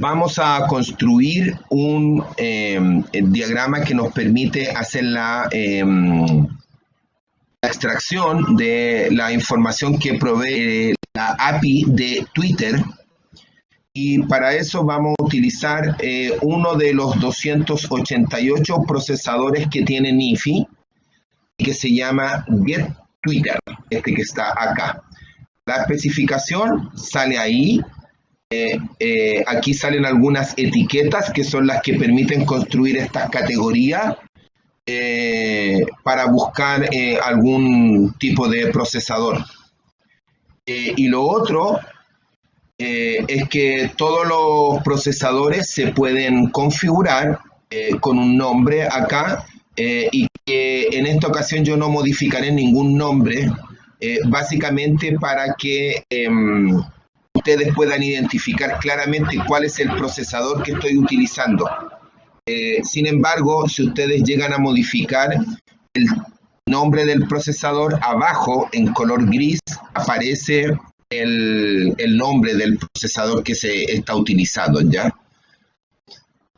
vamos a construir un diagrama que nos permite hacer la extracción de la información que provee la API de Twitter. Y para eso vamos a utilizar uno de los 288 procesadores que tiene NIFI, que se llama GetTwitter, este que está acá. La especificación sale ahí. Aquí salen algunas etiquetas que son las que permiten construir estas categorías para buscar algún tipo de procesador. Y lo otro es que todos los procesadores se pueden configurar con un nombre acá y que en esta ocasión yo no modificaré ningún nombre, básicamente para que ustedes puedan identificar claramente cuál es el procesador que estoy utilizando. Sin embargo, si ustedes llegan a modificar el nombre del procesador, abajo en color gris aparece el nombre del procesador que se está utilizando, ¿ya?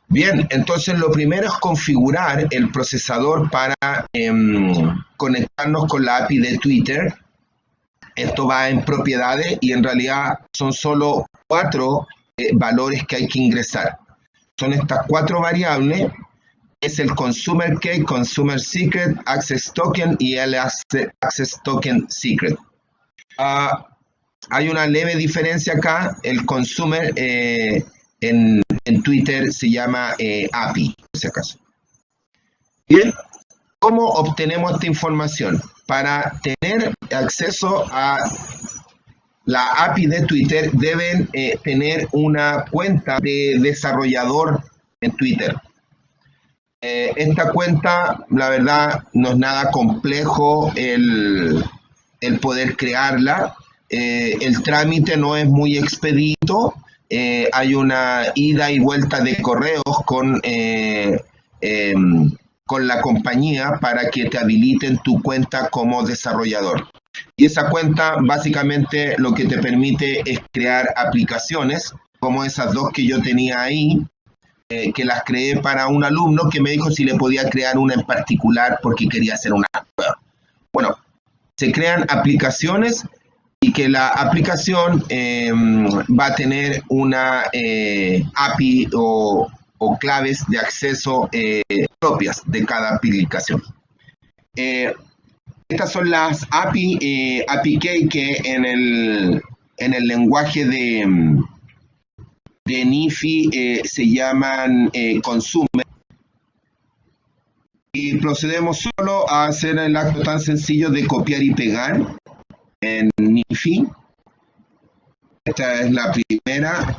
Bien, entonces lo primero es configurar el procesador para conectarnos con la API de Twitter. Esto va en propiedades y en realidad son solo 4 valores que hay que ingresar. Son estas 4 variables. Es el consumer key, consumer secret, access token y el access token secret. Hay una leve diferencia acá. El consumer en Twitter se llama API, por si acaso. Bien, ¿cómo obtenemos esta información? Para tener acceso a la API de Twitter deben tener una cuenta de desarrollador en Twitter. Esta cuenta, la verdad, no es nada complejo el poder crearla. El trámite no es muy expedito. Hay una ida y vuelta de correos con la compañía para que te habiliten tu cuenta como desarrollador. Y esa cuenta básicamente lo que te permite es crear aplicaciones, como esas 2 que yo tenía ahí, que las creé para un alumno que me dijo si le podía crear una en particular porque quería hacer una prueba. Bueno, se crean aplicaciones y que la aplicación va a tener una API o claves de acceso propias de cada aplicación. Estas son las API key que en el lenguaje de NIFI se llaman consumer. Y procedemos solo a hacer el acto tan sencillo de copiar y pegar en NIFI. Esta es la primera.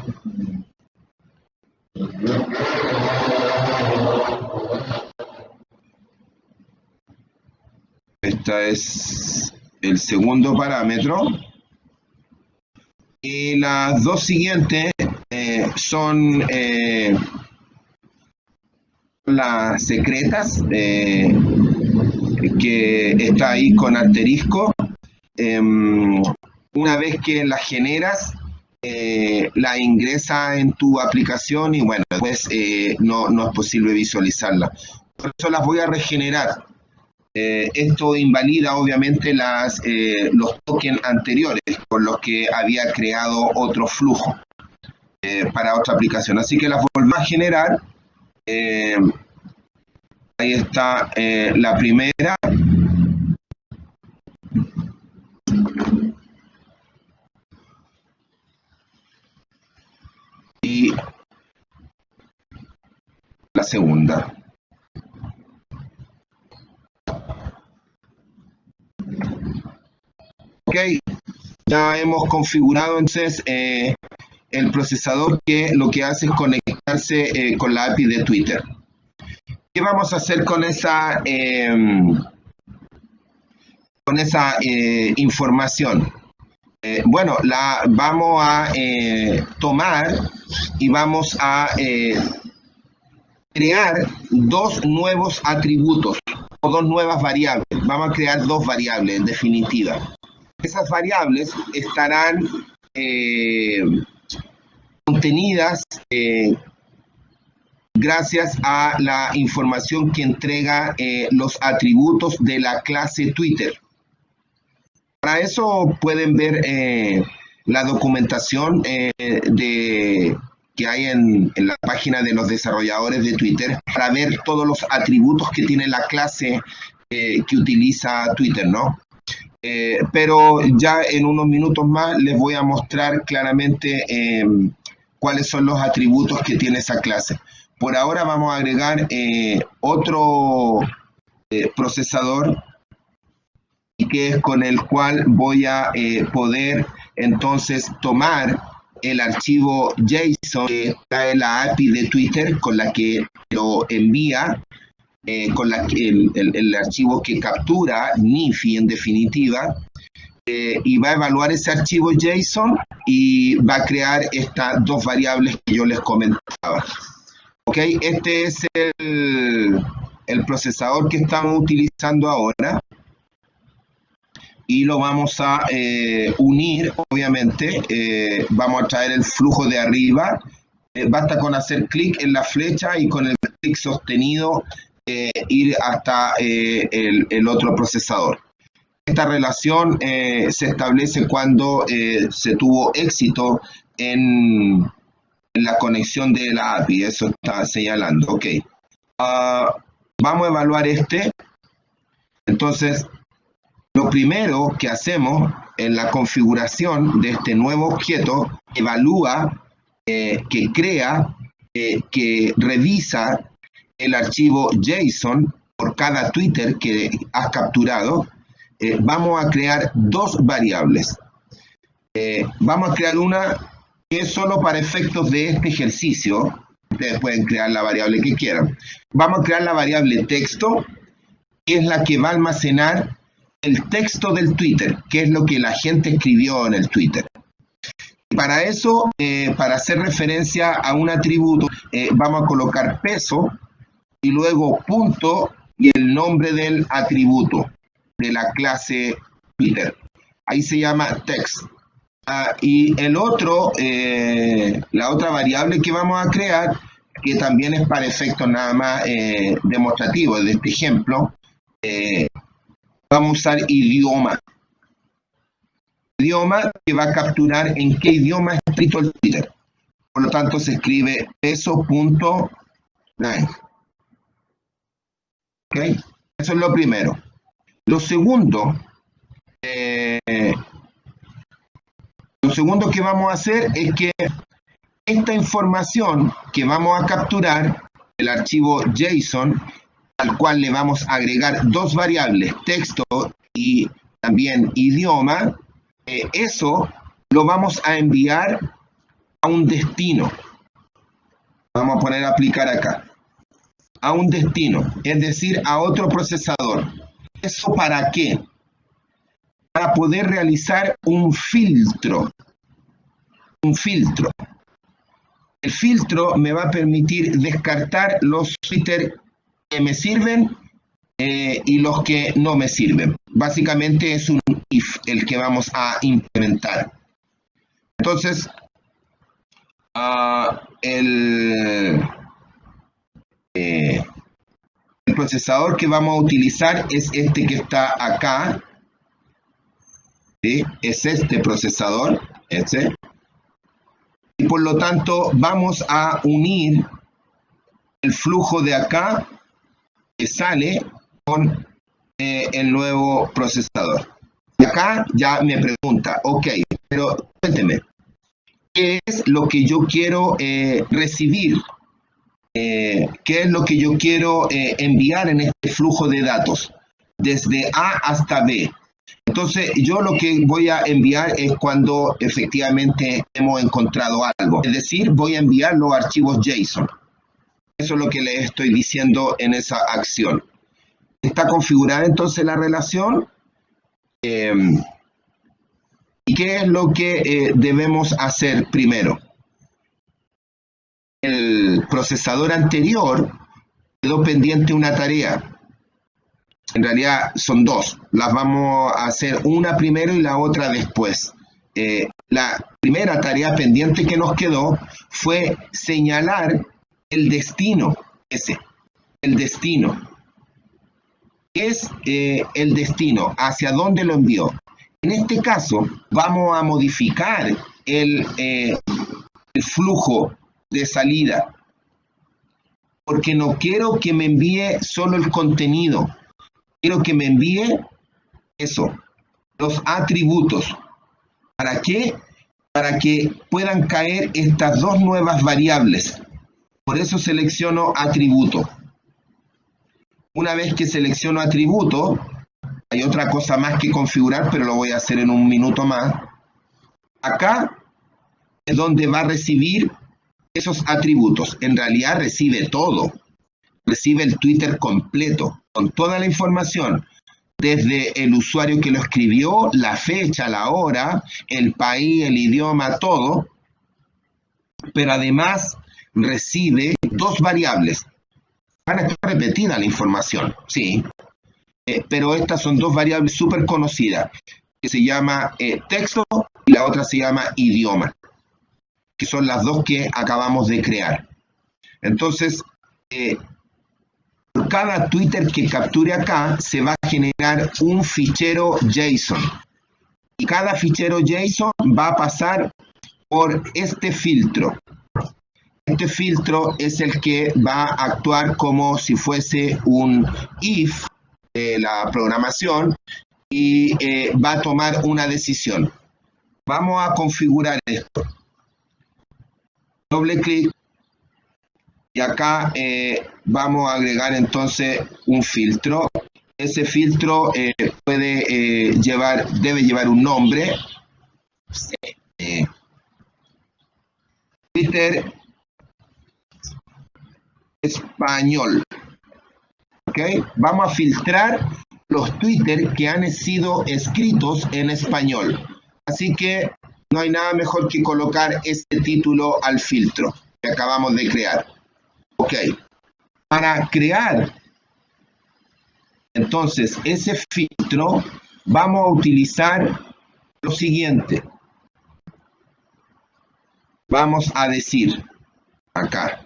Este es el segundo parámetro. Y las 2 siguientes son las secretas, que está ahí con asterisco. Una vez que las generas, la ingresa en tu aplicación y bueno, después no es posible visualizarla. Por eso las voy a regenerar. Esto invalida obviamente los tokens anteriores por los que había creado otro flujo para otra aplicación. Así que las volvemos a generar. Ahí está la primera. Y la segunda. Ok, ya hemos configurado entonces el procesador que lo que hace es conectarse con la API de Twitter. ¿Qué vamos a hacer con esa información? Bueno, la vamos a tomar y vamos a crear 2 nuevos atributos o 2 nuevas variables. Vamos a crear 2 variables en definitiva. Esas variables estarán contenidas gracias a la información que entrega los atributos de la clase Twitter. Para eso pueden ver la documentación que hay en la página de los desarrolladores de Twitter para ver todos los atributos que tiene la clase que utiliza Twitter, ¿no? Pero ya en unos minutos más les voy a mostrar claramente cuáles son los atributos que tiene esa clase. Por ahora vamos a agregar otro procesador, y que es con el cual voy a poder entonces tomar el archivo JSON que trae la API de Twitter con la que lo envía, con el archivo que captura Nifi en definitiva, y va a evaluar ese archivo JSON y va a crear estas dos variables que yo les comentaba. Ok, este es el procesador que estamos utilizando ahora. Y lo vamos a unir, obviamente. Vamos a traer el flujo de arriba. Basta con hacer clic en la flecha y con el clic sostenido ir hasta el otro procesador. Esta relación se establece cuando se tuvo éxito en la conexión de la API. Eso está señalando. Ok. Vamos a evaluar este. Entonces, lo primero que hacemos en la configuración de este nuevo objeto, evalúa, que crea, que revisa el archivo JSON por cada Twitter que has capturado. Vamos a crear dos variables. Vamos a crear una que es solo para efectos de este ejercicio. Ustedes pueden crear la variable que quieran. Vamos a crear la variable texto, que es la que va a almacenar el texto del Twitter, que es lo que la gente escribió en el Twitter. Para eso, para hacer referencia a un atributo, vamos a colocar peso y luego punto y el nombre del atributo de la clase Twitter. Ahí se llama text. Y el otro, la otra variable que vamos a crear, que también es para efectos nada más demostrativos de este ejemplo, vamos a usar idioma. Idioma que va a capturar en qué idioma es escrito el Twitter. Por lo tanto, se escribe peso.line. ¿Ok? Eso es lo primero. Lo segundo que vamos a hacer es que esta información que vamos a capturar, el archivo JSON, al cual le vamos a agregar dos variables, texto y también idioma, eso lo vamos a enviar a un destino. Vamos a poner a aplicar acá. A un destino, es decir, a otro procesador. ¿Eso para qué? Para poder realizar un filtro. Un filtro. El filtro me va a permitir descartar los Twitter que me sirven y los que no me sirven. Básicamente es un if el que vamos a implementar. Entonces, el procesador que vamos a utilizar es este que está acá. ¿Sí? Es este procesador, este. Y por lo tanto vamos a unir el flujo de acá que sale con el nuevo procesador. Y acá ya me pregunta, ok, pero cuénteme, ¿qué es lo que yo quiero recibir? ¿Qué es lo que yo quiero enviar en este flujo de datos? Desde A hasta B. Entonces, yo lo que voy a enviar es cuando efectivamente hemos encontrado algo. Es decir, voy a enviar los archivos JSON. Eso es lo que les estoy diciendo en esa acción. Está configurada entonces la relación. ¿Y qué es lo que debemos hacer primero? El procesador anterior quedó pendiente una tarea. En realidad son dos. Las vamos a hacer una primero y la otra después. La primera tarea pendiente que nos quedó fue señalar el destino, el destino. ¿Qué es el destino? ¿Hacia dónde lo envió? En este caso, vamos a modificar el flujo de salida, porque no quiero que me envíe solo el contenido, quiero que me envíe eso, los atributos. ¿Para qué? Para que puedan caer estas dos nuevas variables. Por eso selecciono atributo. Una vez que selecciono atributo, hay otra cosa más que configurar, pero lo voy a hacer en un minuto más. Acá es donde va a recibir esos atributos. En realidad recibe todo. Recibe el Twitter completo, con toda la información, desde el usuario que lo escribió, la fecha, la hora, el país, el idioma, todo. Pero además recibe dos variables. Van a estar repetida la información, sí. Pero estas son dos variables súper conocidas, que se llama texto y la otra se llama idioma, que son las dos que acabamos de crear. Entonces, por cada Twitter que capture acá, se va a generar un fichero JSON. Y cada fichero JSON va a pasar por este filtro. Este filtro es el que va a actuar como si fuese un if de la programación y va a tomar una decisión. Vamos a configurar esto. Doble clic y acá vamos a agregar entonces un filtro. Ese filtro debe llevar un nombre. Twitter español. ¿Ok? Vamos a filtrar los Twitter que han sido escritos en español. Así que no hay nada mejor que colocar este título al filtro que acabamos de crear. Ok. Para crear entonces ese filtro, vamos a utilizar lo siguiente. Vamos a decir acá.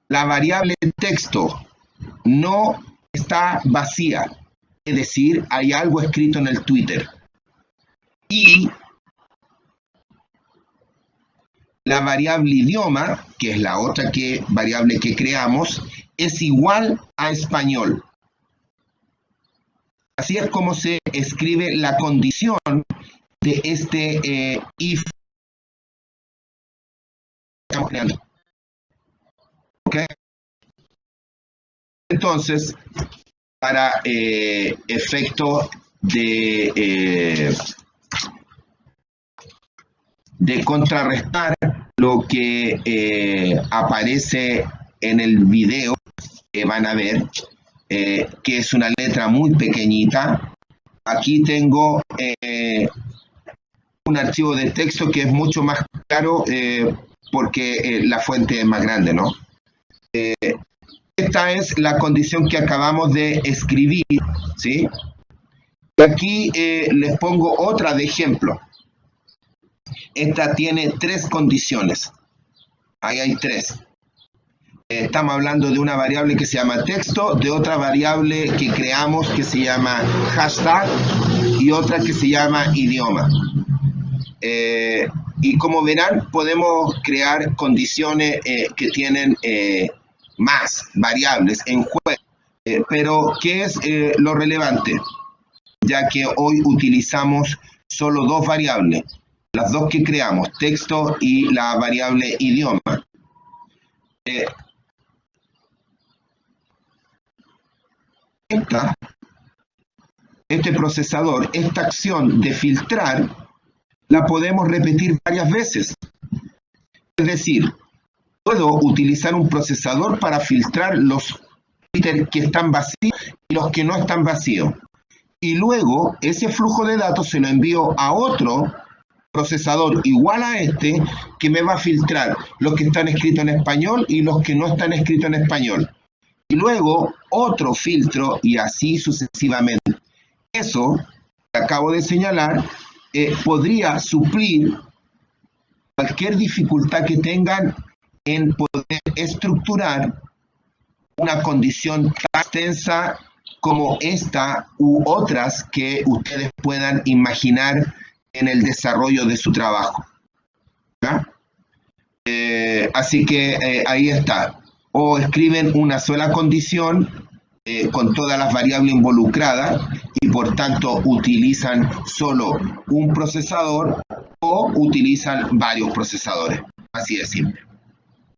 La variable texto no está vacía, es decir, hay algo escrito en el Twitter. Y la variable idioma, que es la otra variable que creamos, es igual a español. Así es como se escribe la condición de este if que estamos creando. ¿Ok? Entonces, para efecto de contrarrestar lo que aparece en el video que van a ver, que es una letra muy pequeñita, aquí tengo un archivo de texto que es mucho más claro porque la fuente es más grande, ¿no? Esta es la condición que acabamos de escribir, ¿sí? Aquí les pongo otra de ejemplo. Esta tiene tres condiciones. Ahí hay tres. Estamos hablando de una variable que se llama texto, de otra variable que creamos que se llama hashtag y otra que se llama idioma. Y como verán, podemos crear condiciones que tienen más variables en juego. Pero, ¿qué es lo relevante? Ya que hoy utilizamos solo dos variables, las dos que creamos, texto y la variable idioma. Este procesador, esta acción de filtrar, la podemos repetir varias veces. Es decir, puedo utilizar un procesador para filtrar los Twitter que están vacíos y los que no están vacíos. Y luego ese flujo de datos se lo envío a otro procesador igual a este que me va a filtrar los que están escritos en español y los que no están escritos en español. Y luego otro filtro y así sucesivamente. Eso que acabo de señalar podría suplir cualquier dificultad que tengan en poder estructurar una condición tan extensa como esta u otras que ustedes puedan imaginar en el desarrollo de su trabajo. Así que ahí está. O escriben una sola condición con todas las variables involucradas y por tanto utilizan solo un procesador o utilizan varios procesadores. Así de simple.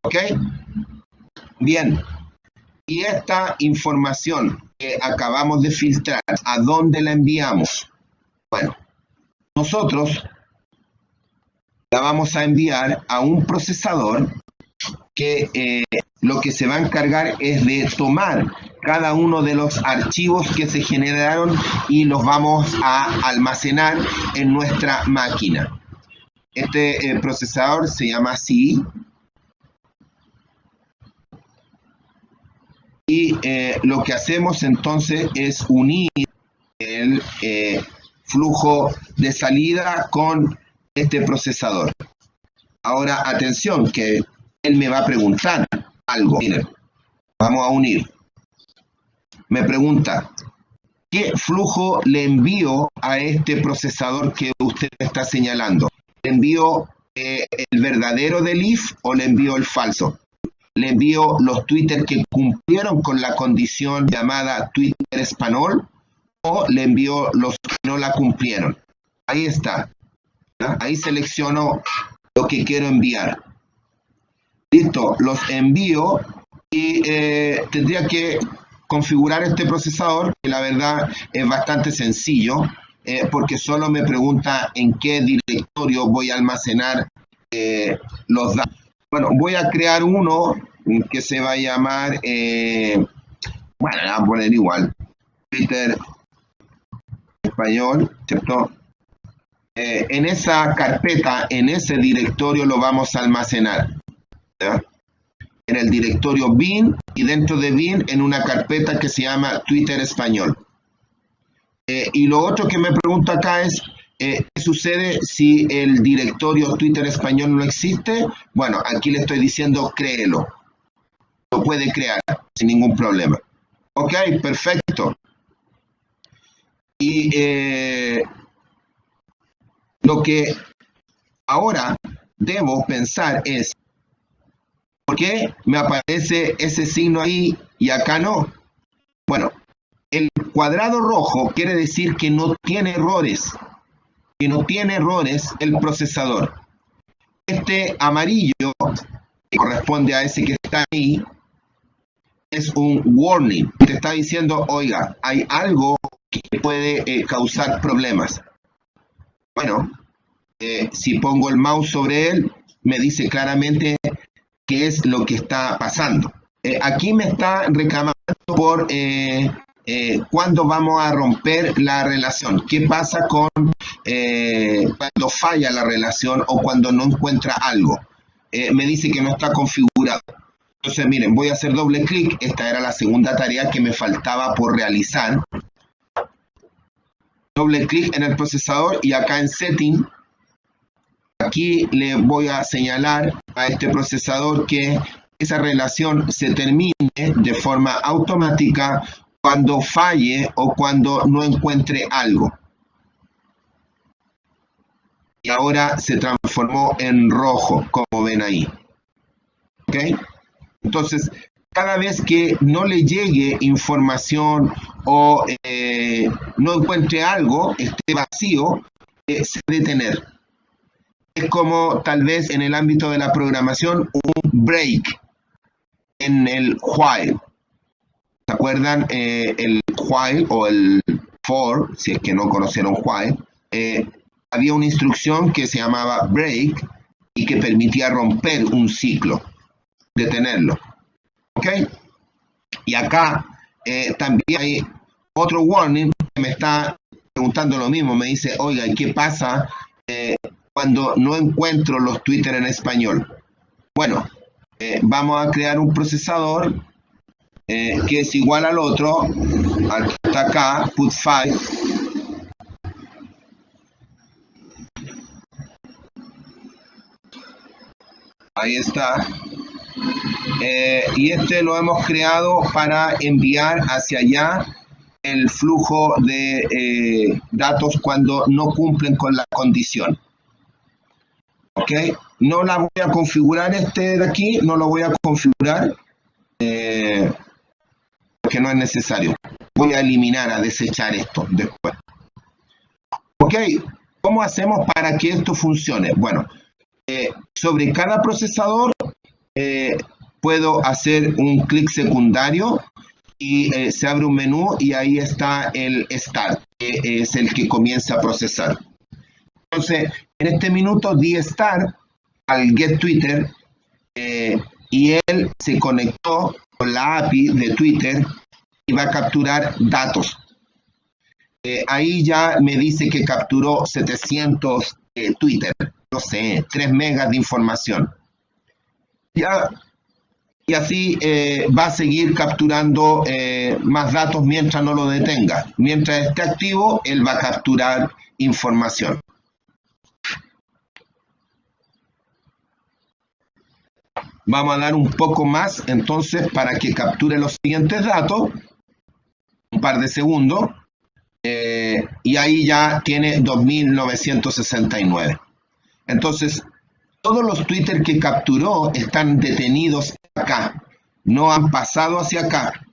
¿Ok? Bien. Y esta información que acabamos de filtrar, ¿a dónde la enviamos? Bueno, nosotros la vamos a enviar a un procesador que lo que se va a encargar es de tomar cada uno de los archivos que se generaron y los vamos a almacenar en nuestra máquina. Este procesador se llama así. Y lo que hacemos entonces es unir el flujo de salida con este procesador. Ahora, atención, que él me va a preguntar algo. Miren, vamos a unir. Me pregunta, ¿qué flujo le envío a este procesador que usted está señalando? ¿Le envío el verdadero del if o le envío el falso? Le envío los Twitter que cumplieron con la condición llamada Twitter español o le envío los que no la cumplieron. Ahí está. ¿No? Ahí selecciono lo que quiero enviar. Listo, los envío y tendría que configurar este procesador, que la verdad es bastante sencillo, porque solo me pregunta en qué directorio voy a almacenar los datos. Bueno, voy a crear uno que se va a llamar, bueno, le voy a poner igual, Twitter español, ¿cierto? En esa carpeta, en ese directorio lo vamos a almacenar, ¿ya? En el directorio bin y dentro de bin en una carpeta que se llama Twitter español. Y lo otro que me pregunto acá es, ¿qué sucede si el directorio Twitter español no existe? Bueno, aquí le estoy diciendo créelo. Lo puede crear sin ningún problema. Ok, perfecto. Y lo que ahora debo pensar es, ¿por qué me aparece ese signo ahí y acá no? Bueno, el cuadrado rojo quiere decir que no tiene errores. Que no tiene errores el procesador. Este amarillo, que corresponde a ese que está ahí, es un warning. Te está diciendo, oiga, hay algo que puede causar problemas. Bueno, si pongo el mouse sobre él, me dice claramente qué es lo que está pasando. Aquí me está reclamando por cuándo vamos a romper la relación. ¿Qué pasa con cuando falla la relación o cuando no encuentra algo? Me dice que no está configurado. Entonces, miren, voy a hacer doble clic. Esta era la segunda tarea que me faltaba por realizar. Doble clic en el procesador y acá en Setting, aquí le voy a señalar a este procesador que esa relación se termine de forma automática cuando falle o cuando no encuentre algo. Y ahora se transformó en rojo, como ven ahí. ¿Ok? Entonces, cada vez que no le llegue información o no encuentre algo, esté vacío, se debe detener. Es como tal vez en el ámbito de la programación un break en el while. ¿Se acuerdan? El while o el for, si es que no conocieron while, había una instrucción que se llamaba break y que permitía romper un ciclo, detenerlo. ¿Ok? Y acá también hay otro warning que me está preguntando lo mismo. Me dice, oiga, ¿y qué pasa cuando no encuentro los Twitter en español? Bueno, vamos a crear un procesador que es igual al otro, al que está acá, put5, Ahí está. Y este lo hemos creado para enviar hacia allá el flujo de datos cuando no cumplen con la condición. ¿Ok? No la voy a configurar este de aquí, no lo voy a configurar porque no es necesario. Voy a eliminar, a desechar esto después. ¿Ok? ¿Cómo hacemos para que esto funcione? Bueno, sobre cada procesador puedo hacer un clic secundario y se abre un menú y ahí está el Start, que es el que comienza a procesar. Entonces, en este minuto di Start al Get Twitter y él se conectó con la API de Twitter y va a capturar datos. Ahí ya me dice que capturó 700 Twitter, no sé, 3 megas de información. Ya, y así va a seguir capturando más datos mientras no lo detenga. Mientras esté activo, él va a capturar información. Vamos a dar un poco más entonces para que capture los siguientes datos, un par de segundos, y ahí ya tiene 2969. Entonces, todos los Twitter que capturó están detenidos acá, no han pasado hacia acá,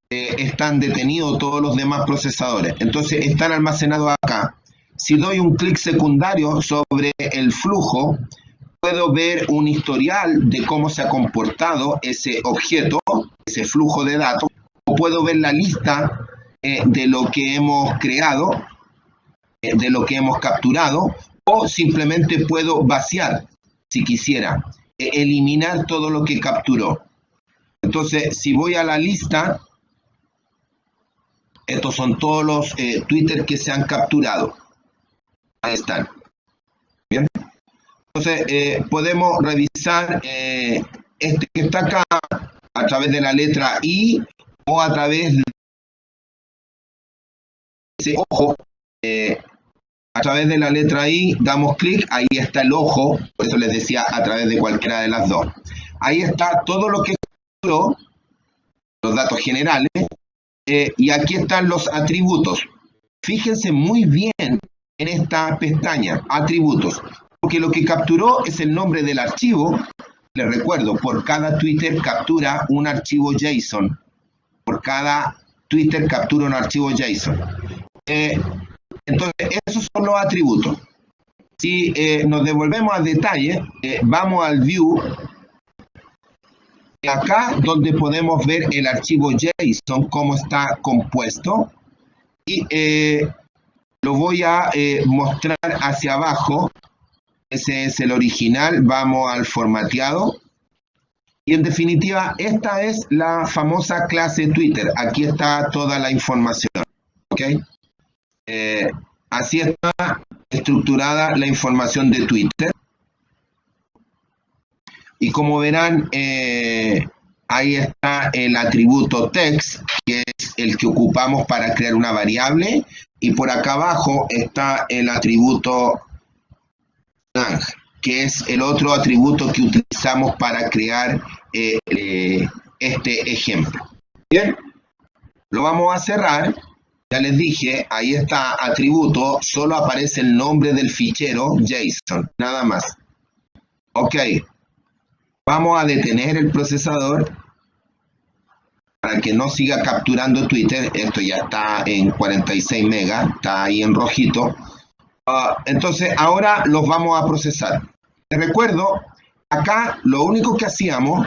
están detenidos todos los demás procesadores, entonces están almacenados acá. Si doy un clic secundario sobre el flujo, puedo ver un historial de cómo se ha comportado ese objeto, ese flujo de datos, o puedo ver la lista de lo que hemos creado, de lo que hemos capturado, o simplemente puedo vaciar, si quisiera, eliminar todo lo que capturó. Entonces, si voy a la lista, estos son todos los Twitter que se han capturado. Ahí están. Bien. Entonces, podemos revisar este que está acá a través de la letra I o a través de ese ojo. A través de la letra I damos clic, ahí está el ojo, por eso les decía a través de cualquiera de las dos. Ahí está todo lo que capturó, los datos generales, y aquí están los atributos. Fíjense muy bien en esta pestaña, atributos, porque lo que capturó es el nombre del archivo. Les recuerdo, por cada Twitter captura un archivo JSON. Por cada Twitter captura un archivo JSON. Entonces, esos son los atributos. Si nos devolvemos al detalle, vamos al View, acá donde podemos ver el archivo JSON, cómo está compuesto, y lo voy a mostrar hacia abajo. Ese es el original, vamos al formateado. Y en definitiva, esta es la famosa clase Twitter. Aquí está toda la información. ¿Ok? Así está estructurada la información de Twitter. Y como verán, ahí está el atributo text, que es el que ocupamos para crear una variable. Y por acá abajo está el atributo lang, que es el otro atributo que utilizamos para crear este ejemplo. Bien, lo vamos a cerrar. Ya les dije, ahí está atributo, solo aparece el nombre del fichero JSON, nada más. Ok, vamos a detener el procesador para que no siga capturando Twitter. Esto ya está en 46 megas, está ahí en rojito. Entonces ahora los vamos a procesar. Les recuerdo, acá lo único que hacíamos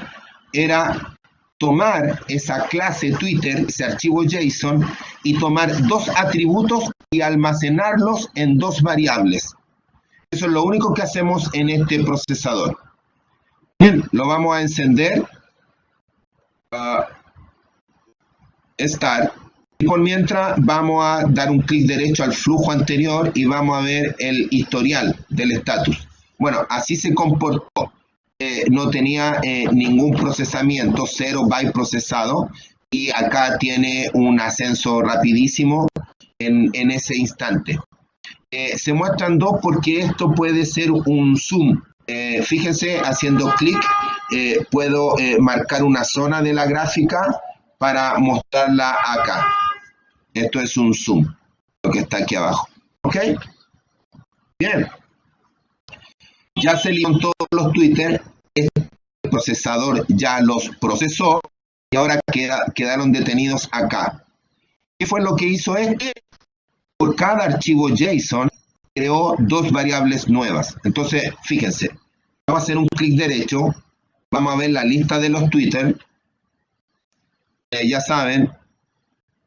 era tomar esa clase Twitter, ese archivo JSON, y tomar dos atributos y almacenarlos en dos variables. Eso es lo único que hacemos en este procesador. Bien, lo vamos a encender. Start. Y por mientras vamos a dar un clic derecho al flujo anterior y vamos a ver el historial del estatus. Bueno, así se comportó. No tenía ningún procesamiento, 0 byte procesado, y acá tiene un ascenso rapidísimo en ese instante. Se muestran dos porque esto puede ser un zoom. fíjense, haciendo clic puedo marcar una zona de la gráfica para mostrarla acá. Esto es un zoom, lo que está aquí abajo. ¿Ok? Bien. Ya se leyeron todos los Twitter, este procesador ya los procesó y ahora quedaron detenidos acá. ¿Qué fue lo que hizo este? Por cada archivo JSON creó dos variables nuevas. Entonces, fíjense, vamos a hacer un clic derecho, vamos a ver la lista de los Twitter. Ya saben,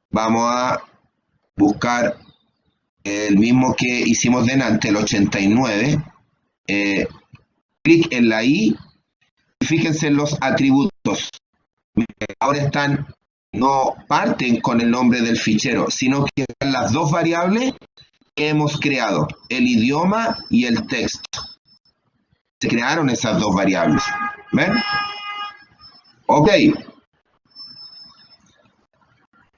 vamos a buscar el mismo que hicimos delante, el 89. Clic en la I y fíjense en los atributos. Ahora no parten con el nombre del fichero, sino que están las dos variables que hemos creado, el idioma y el texto. Se crearon esas dos variables. ¿Ven? Ok.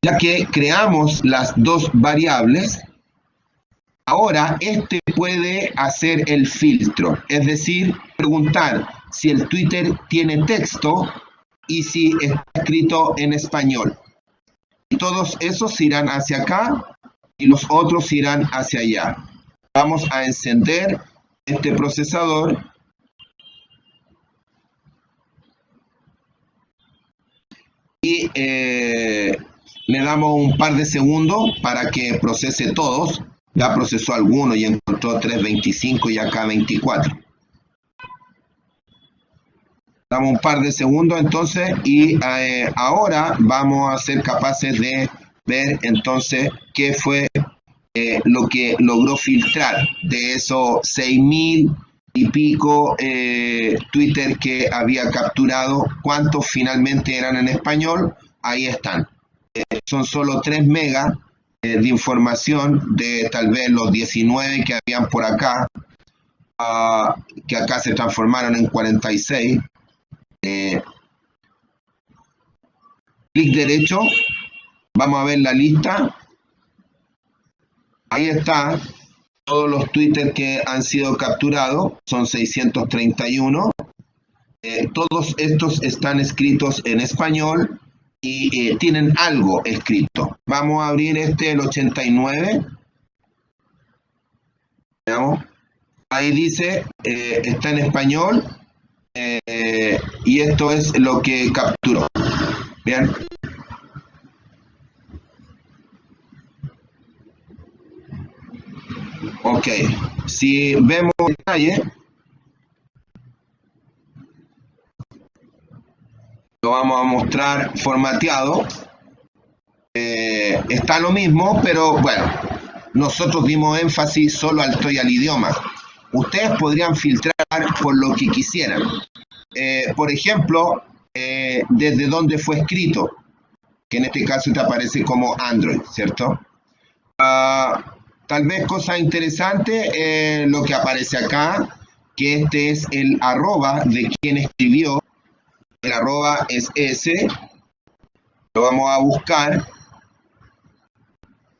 Ya que creamos las dos variables, ahora este puede hacer el filtro, es decir, preguntar si el Twitter tiene texto y si está escrito en español. Y todos esos irán hacia acá y los otros irán hacia allá. Vamos a encender este procesador y le damos un par de segundos para que procese todos. Ya procesó alguno y encontró 325 y acá 24. Damos un par de segundos entonces y ahora vamos a ser capaces de ver entonces qué fue lo que logró filtrar de esos 6.000 y pico Twitter que había capturado. ¿Cuántos finalmente eran en español? Ahí están. Son solo 3 megas de información de tal vez los 19 que habían por acá, que acá se transformaron en 46. Clic derecho, vamos a ver la lista. Ahí está, todos los Twitter que han sido capturados, son 631. Todos estos están escritos en español y tienen algo escrito. Vamos a abrir el 89. Veamos. Ahí dice, está en español y esto es lo que capturó. Bien. Ok, si vemos detalle, lo vamos a mostrar formateado. Está lo mismo, pero bueno, nosotros dimos énfasis solo al idioma. Ustedes podrían filtrar por lo que quisieran. Por ejemplo, desde dónde fue escrito, que en este caso te aparece como Android, ¿cierto? Tal vez cosa interesante, lo que aparece acá, que este es el arroba de quien escribió. El arroba es ese. Lo vamos a buscar.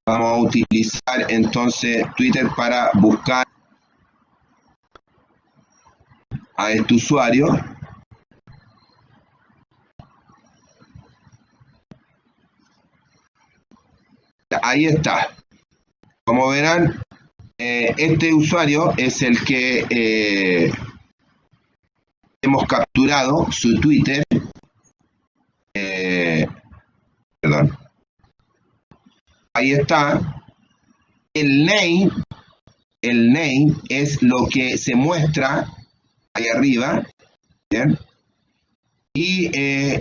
Vamos a utilizar entonces Twitter para buscar a este usuario. Ahí está. Como verán, este usuario es el que hemos capturado su Twitter. Perdón. Ahí está. El name es lo que se muestra ahí arriba. ¿Bien? Y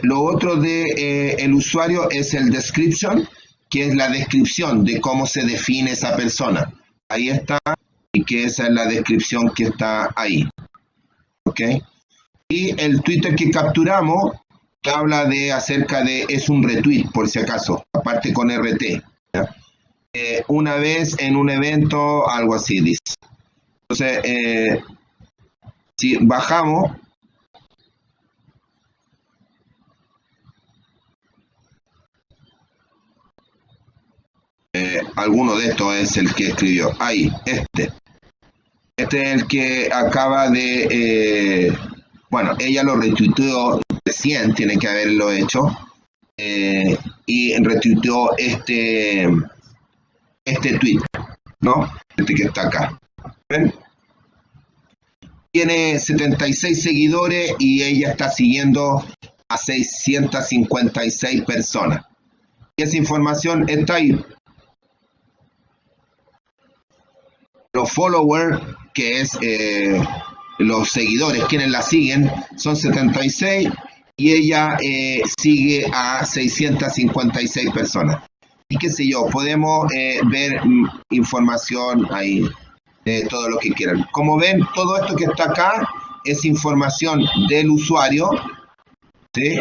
lo otro de el usuario es el description, que es la descripción de cómo se define esa persona. Ahí está, y que esa es la descripción que está ahí. ¿Ok? Y el Twitter que capturamos, que habla acerca de, es un retweet, por si acaso, aparte con RT. Una vez en un evento, algo así dice. Entonces, si bajamos, alguno de estos es el que escribió. Ahí, este Este es el que acaba de... bueno, ella lo retuiteó recién, tiene que haberlo hecho. Y retuiteó este tweet, ¿no? Este que está acá. ¿Ven? Tiene 76 seguidores y ella está siguiendo a 656 personas. Y esa información está ahí. Los followers, que es los seguidores, quienes la siguen, son 76 y ella sigue a 656 personas. Y qué sé yo, podemos ver información ahí, todo lo que quieran. Como ven, todo esto que está acá es información del usuario, ¿sí?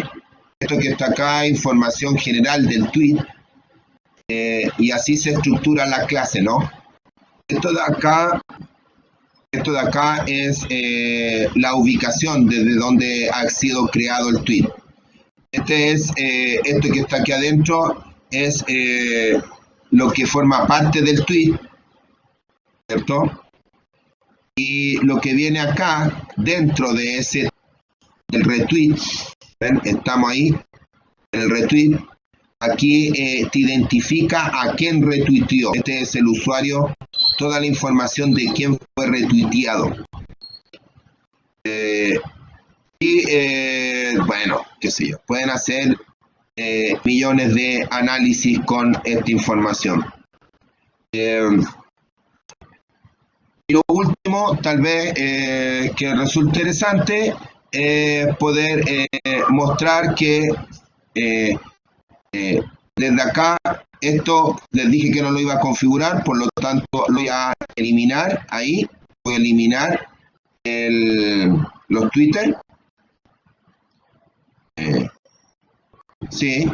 Esto que está acá, información general del tweet, y así se estructura la clase, ¿no? Esto de acá es la ubicación desde donde ha sido creado el tweet. Esto que está aquí adentro es lo que forma parte del tweet, ¿cierto? Y lo que viene acá dentro de del retweet, ¿ven? Estamos ahí en el retweet. Aquí te identifica a quién retuiteó. Este es el usuario, toda la información de quién fue retuiteado. Bueno, qué sé yo, pueden hacer millones de análisis con esta información. Y lo último, tal vez que resulte interesante, poder mostrar que desde acá, esto les dije que no lo iba a configurar, por lo tanto lo voy a eliminar ahí, voy a eliminar los Twitter. Sí,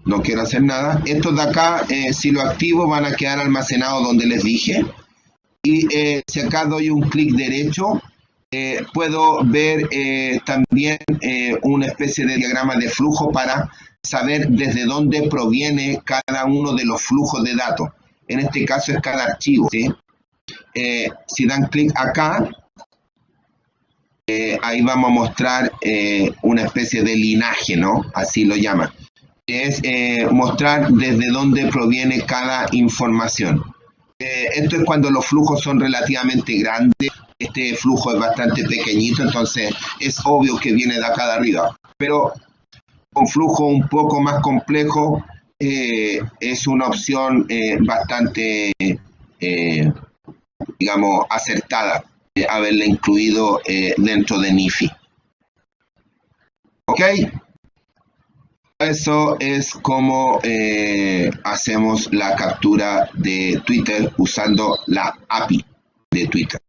no quiero hacer nada. Estos de acá, si lo activo, van a quedar almacenados donde les dije. Y si acá doy un clic derecho, puedo ver también una especie de diagrama de flujo para saber desde dónde proviene cada uno de los flujos de datos. En este caso es cada archivo, ¿sí? Si dan clic acá, ahí vamos a mostrar una especie de linaje, ¿no? Así lo llaman. Es mostrar desde dónde proviene cada información. Esto es cuando los flujos son relativamente grandes. Este flujo es bastante pequeñito, entonces es obvio que viene de acá de arriba. Pero un flujo un poco más complejo es una opción bastante, digamos, acertada haberla incluido dentro de Nifi. ¿Ok? Eso es como hacemos la captura de Twitter usando la API de Twitter.